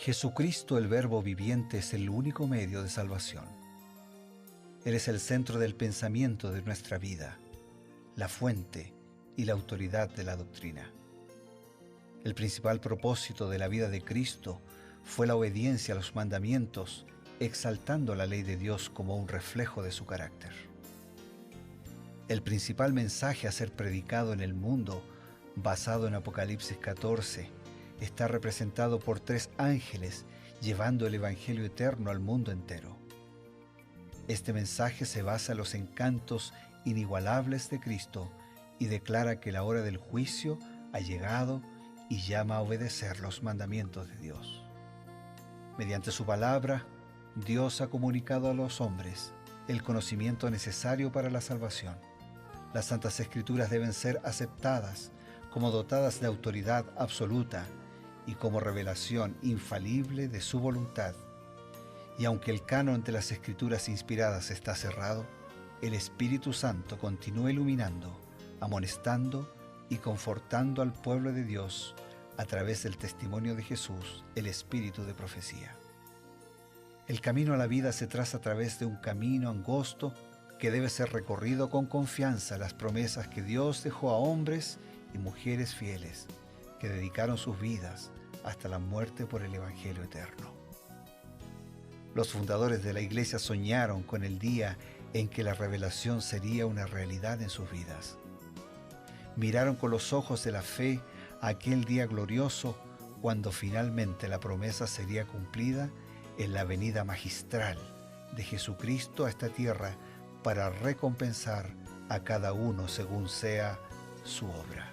Jesucristo, el Verbo viviente, es el único medio de salvación. Él es el centro del pensamiento de nuestra vida, la fuente y la autoridad de la doctrina. El principal propósito de la vida de Cristo fue la obediencia a los mandamientos, exaltando la ley de Dios como un reflejo de su carácter. El principal mensaje a ser predicado en el mundo, basado en Apocalipsis 14, está representado por 3 ángeles llevando el Evangelio eterno al mundo entero. Este mensaje se basa en los encantos inigualables de Cristo y declara que la hora del juicio ha llegado y llama a obedecer los mandamientos de Dios. Mediante su palabra, Dios ha comunicado a los hombres el conocimiento necesario para la salvación. Las Santas Escrituras deben ser aceptadas como dotadas de autoridad absoluta y como revelación infalible de su voluntad. Y aunque el canon de las Escrituras inspiradas está cerrado, el Espíritu Santo continúa iluminando, amonestando y confortando al pueblo de Dios a través del testimonio de Jesús, el Espíritu de profecía. El camino a la vida se traza a través de un camino angosto que debe ser recorrido con confianza a las promesas que Dios dejó a hombres y mujeres fieles que dedicaron sus vidas hasta la muerte por el Evangelio eterno. Los fundadores de la Iglesia soñaron con el día en que la revelación sería una realidad en sus vidas. Miraron con los ojos de la fe a aquel día glorioso cuando finalmente la promesa sería cumplida en la venida magistral de Jesucristo a esta tierra para recompensar a cada uno según sea su obra.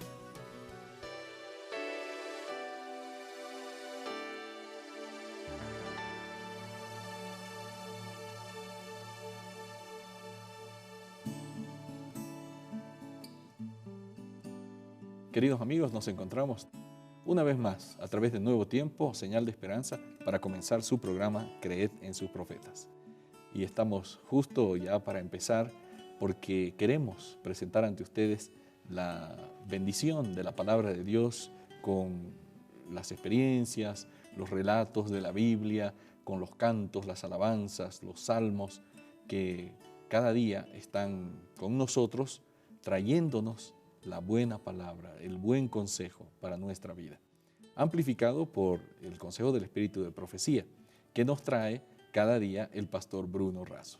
Queridos amigos, nos encontramos una vez más a través de Nuevo Tiempo, Señal de Esperanza, para comenzar su programa Creed en sus profetas. Y estamos justo ya para empezar porque queremos presentar ante ustedes la bendición de la palabra de Dios con las experiencias, los relatos de la Biblia, con los cantos, las alabanzas, los salmos que cada día están con nosotros trayéndonos la buena palabra, el buen consejo para nuestra vida. Amplificado por el Consejo del Espíritu de Profecía, que nos trae cada día el pastor Bruno Razo.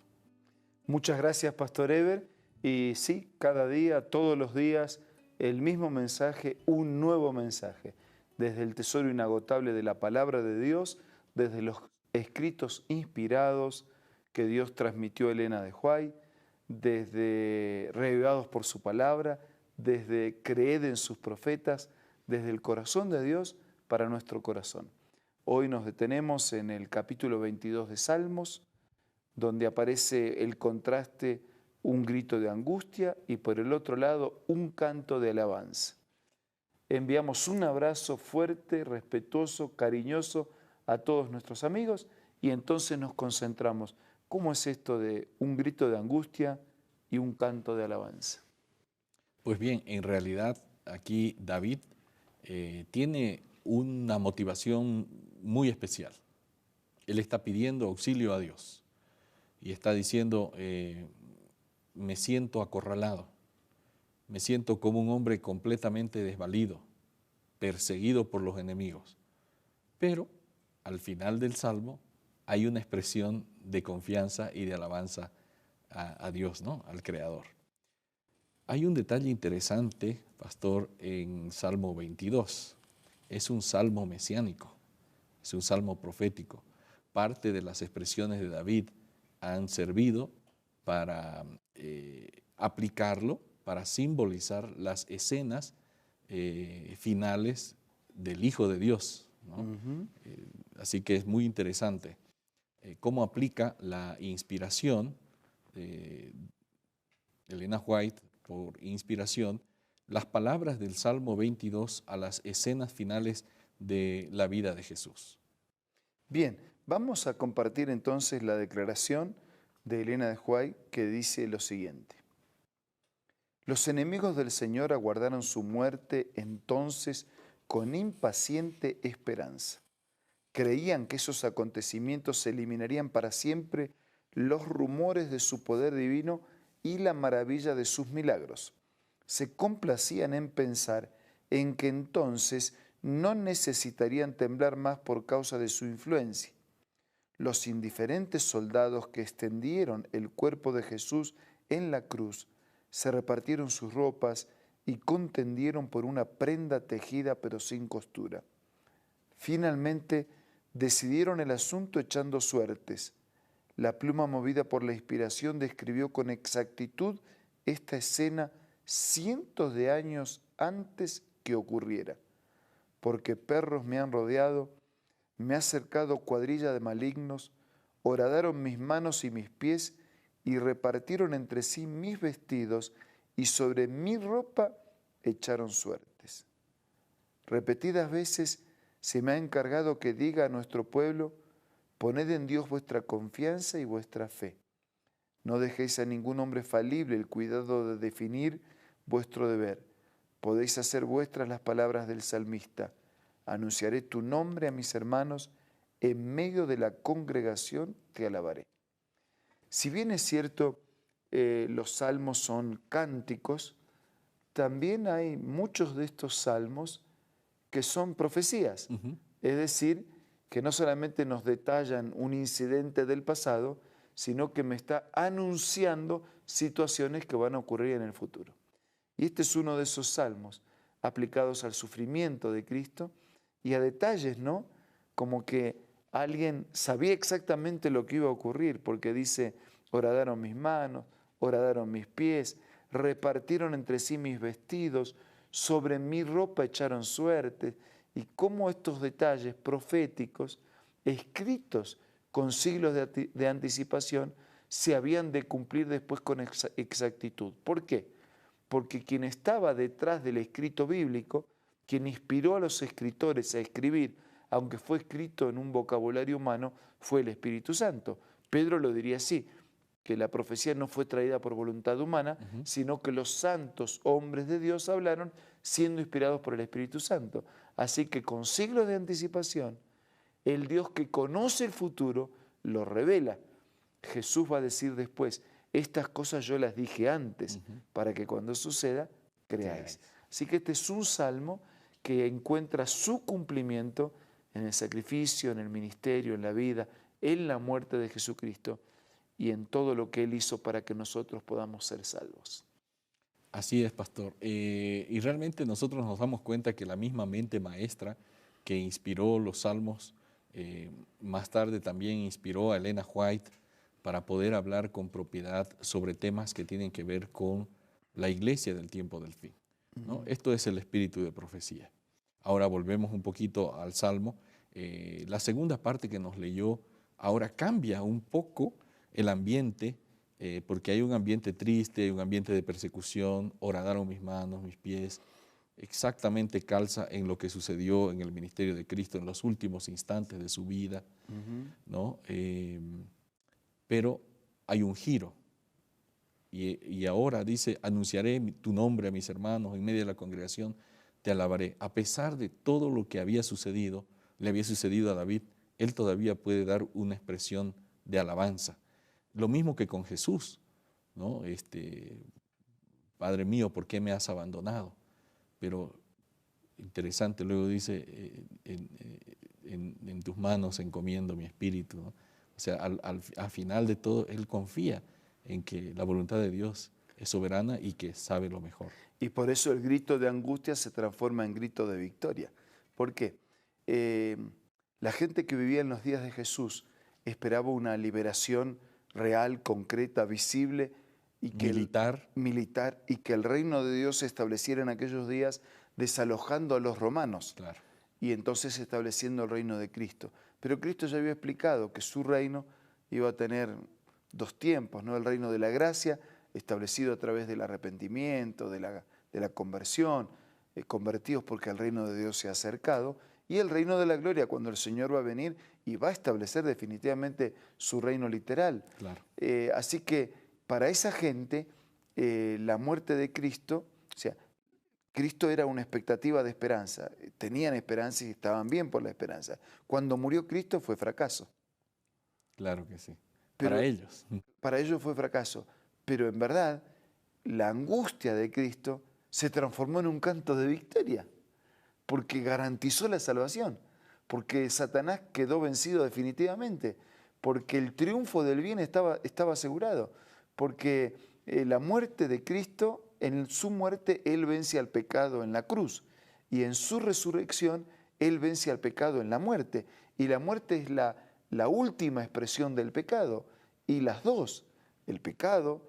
Muchas gracias, Pastor Eber. Y sí, cada día, todos los días, el mismo mensaje, un nuevo mensaje. Desde el tesoro inagotable de la palabra de Dios, desde los escritos inspirados que Dios transmitió a Elena de White, desde reavivados por su palabra, desde creed en sus profetas, desde el corazón de Dios para nuestro corazón. Hoy nos detenemos en el capítulo 22 de Salmos, donde aparece el contraste, un grito de angustia y por el otro lado un canto de alabanza. Enviamos un abrazo fuerte, respetuoso, cariñoso a todos nuestros amigos y entonces nos concentramos. ¿Cómo es esto de un grito de angustia y un canto de alabanza? Pues bien, en realidad aquí David tiene una motivación muy especial. Él está pidiendo auxilio a Dios y está diciendo, me siento acorralado, me siento como un hombre completamente desvalido, perseguido por los enemigos. Pero al final del Salmo hay una expresión de confianza y de alabanza a Dios, ¿no? Al Creador. Hay un detalle interesante, pastor, en Salmo 22. Es un salmo mesiánico, es un salmo profético. Parte de las expresiones de David han servido para aplicarlo, para simbolizar las escenas finales del Hijo de Dios, ¿no? Así que es muy interesante cómo aplica la inspiración de Elena White, por inspiración, las palabras del Salmo 22 a las escenas finales de la vida de Jesús. Bien, vamos a compartir entonces la declaración de Elena de White que dice lo siguiente. Los enemigos del Señor aguardaron su muerte entonces con impaciente esperanza. Creían que esos acontecimientos eliminarían para siempre los rumores de su poder divino y la maravilla de sus milagros. Se complacían en pensar en que entonces no necesitarían temblar más por causa de su influencia. Los indiferentes soldados que extendieron el cuerpo de Jesús en la cruz se repartieron sus ropas y contendieron por una prenda tejida pero sin costura. Finalmente decidieron el asunto echando suertes. La pluma movida por la inspiración describió con exactitud esta escena cientos de años antes que ocurriera. Porque perros me han rodeado, me ha cercado cuadrilla de malignos, horadaron mis manos y mis pies y repartieron entre sí mis vestidos y sobre mi ropa echaron suertes. Repetidas veces se me ha encargado que diga a nuestro pueblo: poned en Dios vuestra confianza y vuestra fe. No dejéis a ningún hombre falible el cuidado de definir vuestro deber. Podéis hacer vuestras las palabras del salmista: anunciaré tu nombre a mis hermanos, en medio de la congregación te alabaré. Si bien es cierto, los salmos son cánticos, también hay muchos de estos salmos que son profecías. Es decir, que no solamente nos detallan un incidente del pasado, sino que me está anunciando situaciones que van a ocurrir en el futuro. Y este es uno de esos salmos aplicados al sufrimiento de Cristo y a detalles, ¿no? Como que alguien sabía exactamente lo que iba a ocurrir, porque dice: horadaron mis manos, horadaron mis pies, repartieron entre sí mis vestidos, sobre mi ropa echaron suertes. Y cómo estos detalles proféticos, escritos con siglos de anticipación, se habían de cumplir después con exactitud. ¿Por qué? Porque quien estaba detrás del escrito bíblico, quien inspiró a los escritores a escribir, aunque fue escrito en un vocabulario humano, fue el Espíritu Santo. Pedro lo diría así, que la profecía no fue traída por voluntad humana, sino que los santos hombres de Dios hablaron siendo inspirados por el Espíritu Santo. Así que con siglos de anticipación, el Dios que conoce el futuro lo revela. Jesús va a decir después: estas cosas yo las dije antes, para que cuando suceda, creáis. Así que este es un salmo que encuentra su cumplimiento en el sacrificio, en el ministerio, en la vida, en la muerte de Jesucristo y en todo lo que Él hizo para que nosotros podamos ser salvos. Así es, pastor. Y realmente nosotros nos damos cuenta que la misma mente maestra que inspiró los salmos, más tarde también inspiró a Elena White para poder hablar con propiedad sobre temas que tienen que ver con la iglesia del tiempo del fin, ¿no? Esto es el espíritu de profecía. Ahora volvemos un poquito al Salmo. La segunda parte que nos leyó ahora cambia un poco el ambiente, porque hay un ambiente triste, hay un ambiente de persecución. Horadaron mis manos, mis pies. Exactamente calza en lo que sucedió en el ministerio de Cristo en los últimos instantes de su vida, ¿no? Pero hay un giro. Y ahora dice: anunciaré tu nombre a mis hermanos, en medio de la congregación te alabaré. A pesar de todo lo que había sucedido, le había sucedido a David, él todavía puede dar una expresión de alabanza. Lo mismo que con Jesús, ¿no? Padre mío, ¿por qué me has abandonado? Pero interesante, luego dice: en tus manos encomiendo mi espíritu, ¿no? O sea, al final de todo, él confía en que la voluntad de Dios es soberana y que sabe lo mejor. Y por eso el grito de angustia se transforma en grito de victoria. ¿Por qué? La gente que vivía en los días de Jesús esperaba una liberación real, concreta, visible, y que militar, y que el reino de Dios se estableciera en aquellos días desalojando a los romanos. Claro. Y entonces estableciendo el reino de Cristo. Pero Cristo ya había explicado que su reino iba a tener dos tiempos, ¿no? El reino de la gracia, establecido a través del arrepentimiento, de la conversión, convertidos porque el reino de Dios se ha acercado, y el reino de la gloria, cuando el Señor va a venir y va a establecer definitivamente su reino literal. Claro. Así que para esa gente, la muerte de Cristo, o sea, Cristo era una expectativa de esperanza. Tenían esperanza y estaban bien por la esperanza. Cuando murió Cristo fue fracaso. Claro que sí. Pero Para ellos. para ellos fue fracaso. Pero en verdad, la angustia de Cristo se transformó en un canto de victoria, porque garantizó la salvación, porque Satanás quedó vencido definitivamente, porque el triunfo del bien estaba asegurado, porque la muerte de Cristo, en su muerte Él vence al pecado en la cruz, y en su resurrección Él vence al pecado en la muerte, y la muerte es la última expresión del pecado, y las dos, el pecado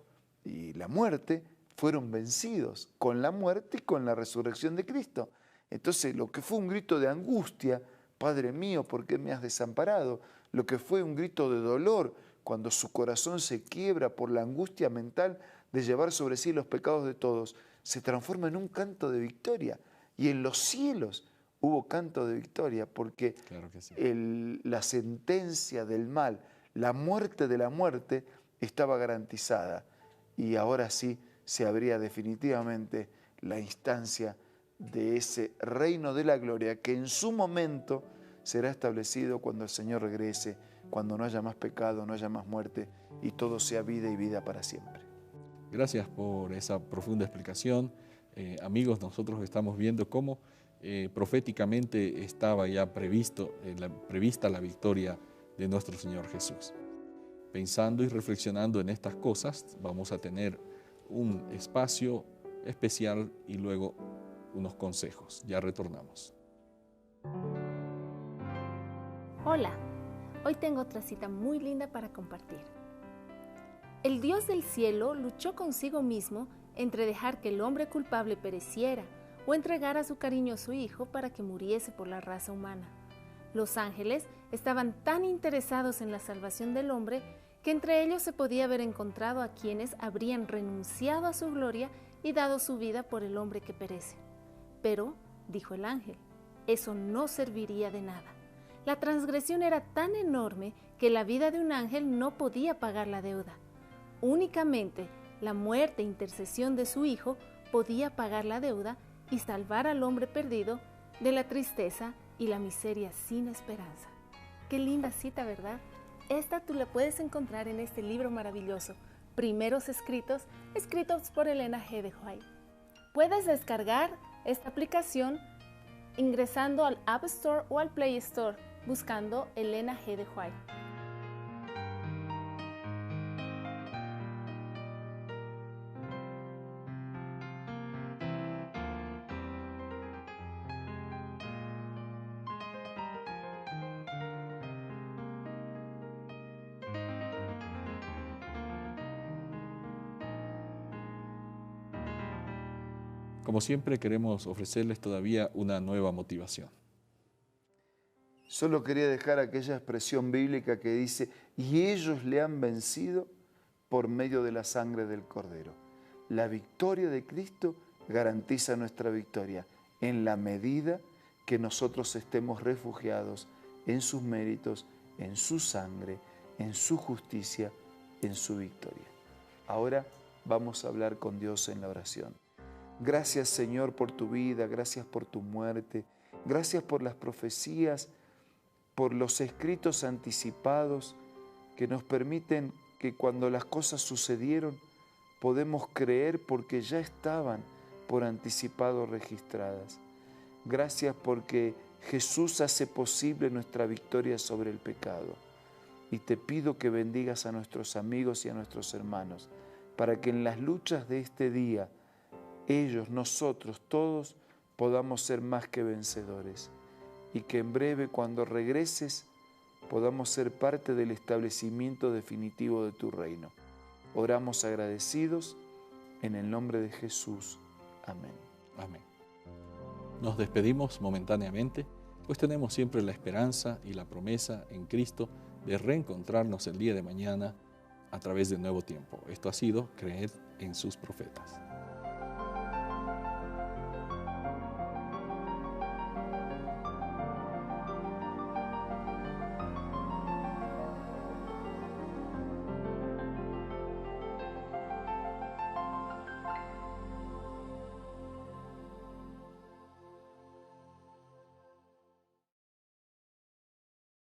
y la muerte, fueron vencidos con la muerte y con la resurrección de Cristo. Entonces, lo que fue un grito de angustia, Padre mío, ¿por qué me has desamparado? Lo que fue un grito de dolor, cuando su corazón se quiebra por la angustia mental de llevar sobre sí los pecados de todos, se transforma en un canto de victoria. Y en los cielos hubo canto de victoria, porque Claro que sí. la sentencia del mal, la muerte de la muerte, estaba garantizada. Y ahora sí se abría definitivamente la instancia de ese reino de la gloria que en su momento será establecido cuando el Señor regrese, cuando no haya más pecado, no haya más muerte y todo sea vida y vida para siempre. Gracias por esa profunda explicación. Amigos, nosotros estamos viendo cómo proféticamente estaba ya prevista la victoria de nuestro Señor Jesús. Pensando y reflexionando en estas cosas, vamos a tener un espacio especial y luego unos consejos. Ya retornamos. Hola, hoy tengo otra cita muy linda para compartir. El Dios del cielo luchó consigo mismo entre dejar que el hombre culpable pereciera o entregar a su cariñoso Hijo para que muriese por la raza humana. Los ángeles estaban tan interesados en la salvación del hombre que entre ellos se podía haber encontrado a quienes habrían renunciado a su gloria y dado su vida por el hombre que perece. Pero, dijo el ángel, eso no serviría de nada. La transgresión era tan enorme que la vida de un ángel no podía pagar la deuda. Únicamente la muerte e intercesión de su Hijo podía pagar la deuda y salvar al hombre perdido de la tristeza y la miseria sin esperanza. Qué linda cita, ¿verdad? Esta tú la puedes encontrar en este libro maravilloso, Primeros Escritos, escritos por Elena G. de White. Puedes descargar esta aplicación ingresando al App Store o al Play Store, buscando Elena G. de White. Como siempre, queremos ofrecerles todavía una nueva motivación. Solo quería dejar aquella expresión bíblica que dice, y ellos le han vencido por medio de la sangre del Cordero. La victoria de Cristo garantiza nuestra victoria en la medida que nosotros estemos refugiados en sus méritos, en su sangre, en su justicia, en su victoria. Ahora vamos a hablar con Dios en la oración. Gracias, Señor, por tu vida, gracias por tu muerte, gracias por las profecías, por los escritos anticipados que nos permiten que cuando las cosas sucedieron podemos creer porque ya estaban por anticipado registradas. Gracias porque Jesús hace posible nuestra victoria sobre el pecado. Y te pido que bendigas a nuestros amigos y a nuestros hermanos para que en las luchas de este día ellos, nosotros, todos podamos ser más que vencedores y que en breve, cuando regreses, podamos ser parte del establecimiento definitivo de tu reino. Oramos agradecidos en el nombre de Jesús. Amén. Amén. Nos despedimos momentáneamente, pues tenemos siempre la esperanza y la promesa en Cristo de reencontrarnos el día de mañana a través de Nuevo Tiempo. Esto ha sido Creed en sus profetas.